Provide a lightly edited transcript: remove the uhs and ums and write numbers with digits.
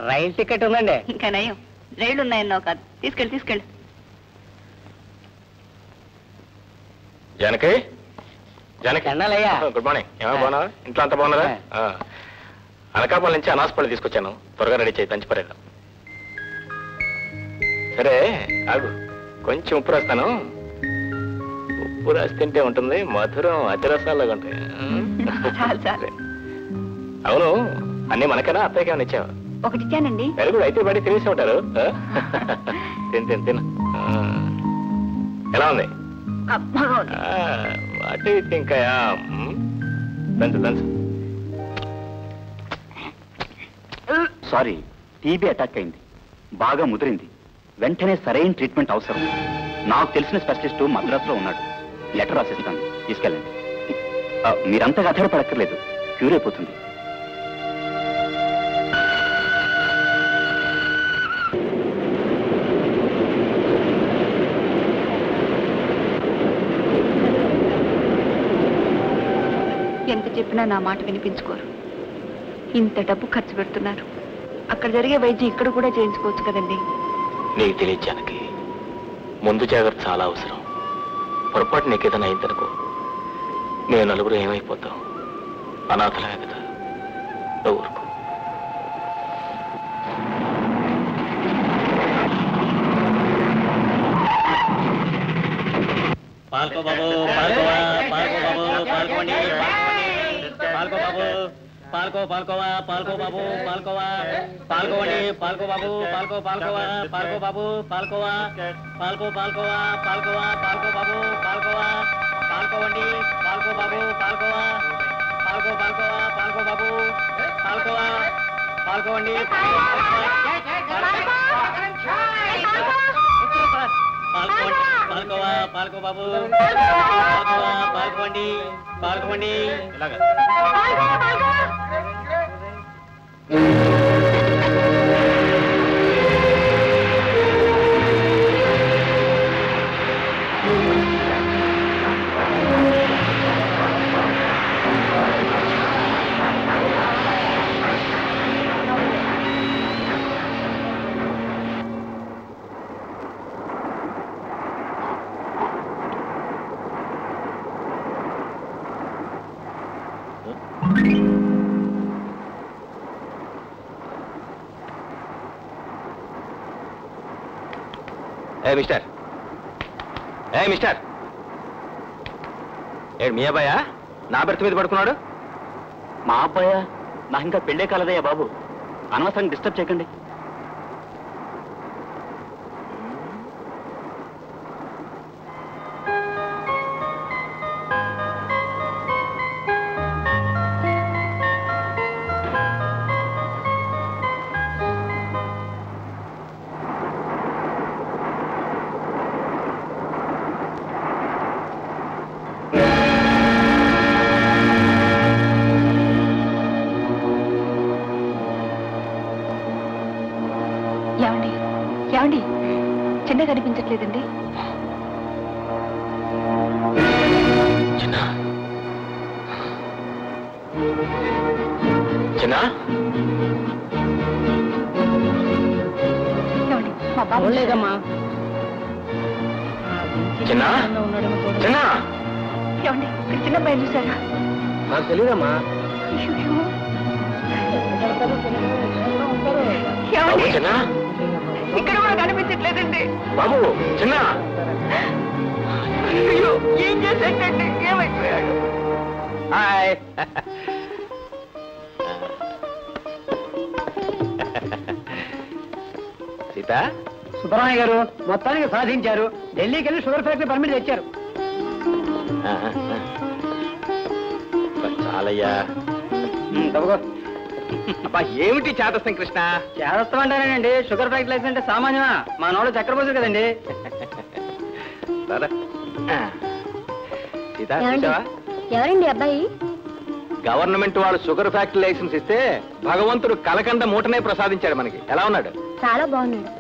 రైలు ticket ఉందండి. ఇంకా నయం, రైళ్లు ఉన్నాయన్నో కాదు. తీసుకెళ్ళి. జానకి అన్నాలయ్యా. Good morning. ఏమో బాగున్నావా? ఇంట్లో అంత బాగున్నారా? అనకాపల్లి నుంచి అనాసపల్లి తీసుకొచ్చాను. త్వరగా రెడీ చేయి, దంచి పడేద్దాం. సరే ఆగు, కొంచెం ఉప్పు రాస్తాను. ఉప్పు రాసి తింటే ఉంటుంది, మధురం అతిరసాలుగా ఉంటాయి. అవును, అన్ని మనకైనా అత్తయ్యకి ఏమైనా ఇచ్చావా? ఒకటి ఇచ్చానండి. Very good. అయితే బడి తినేసి ఉంటారు. తిను. ఎలా ఉంది? వాటి ఇంకా దంచు. సారీ, టీబీ అటాక్ అయింది, బాగా ముదిరింది. వెంటనే సరైన ట్రీట్మెంట్ అవసరం. నాకు తెలిసిన స్పెషలిస్టు మద్రాసులో ఉన్నాడు. లెటర్ రాసిస్తాను, తీసుకెళ్ళండి. మీరంతగా ఆధారపడక్కర్లేదు, క్యూర్ అయిపోతుంది. ఎంత చెప్పినా నా మాట వినిపించుకోరు. ఇంత డబ్బు ఖర్చు పెడుతున్నారు, అక్కడ జరిగే వైద్యం ఇక్కడ కూడా చేయించుకోవచ్చు కదండి. నీకు తెలియచానికి ముందు జాగ్రత్త చాలా అవసరం. పొరపాటు నీకేదైనా అయిందనుకో, నేను నలుగురు ఏమైపోతాం? అనాథలమే కదా. నువ్వు ఊరుకో. పాల్కో బాబు, పాల్కోండి. పాల్కో బాబు, పాల్కోవా, పాల్కోండి. పాల్కో బాబు, పాల్కోవా, పాల్కోవా. పాల్కోండి. పాల్కో బాబు, పాల్కోవా, పాల్కోండి. పాల్కో బాబు, పాల్కోండి. ఇలాగా మిస్టర్ ఏడు మీ అబ్బాయా నా బెర్త్ మీద పడుకున్నాడు? మా అబ్బాయా? నాకు ఇంకా పెళ్ళే కాలదయ్యా బాబు, అనవసరంగా డిస్టర్బ్ చేయకండి. ఏమండి, చిన్న కనిపించట్లేదండి. చిన్న మా బాబు లేదమ్మా. ఏమండి, ఇక్కడ చిన్న పైన చూసారా? నాకు తెలియదమ్మా. ఇక్కడ కూడా కనిపించట్లేదండి బాబు. అయ్యో, ఏం చేసేటండి? ఏమైపోయాడు? సీత, సుబ్బరామయ్య గారు మొత్తానికి సాధించారు. ఢిల్లీకి వెళ్ళి షుగర్ ఫ్యాక్టరీ పర్మిట్ తెచ్చారు. చాలయ్యా. తప్పకో. అబ్బా, ఏమిటి చేతస్థం కృష్ణ? చేదస్తం అంటారేనండి, షుగర్ ఫ్యాక్టరీ లైసెన్స్ అంటే సామాన్యమా? మా నోళ్ళు చక్కెర పోసారు కదండి. సీత, చూసావా? ఎవరండి అబ్బాయి? గవర్నమెంట్ వాళ్ళు షుగర్ ఫ్యాక్టరీ లైసెన్స్ ఇస్తే భగవంతుడు కలకండ మూటనే ప్రసాదించాడు మనకి. ఎలా ఉన్నాడు? చాలా బాగున్నాడు.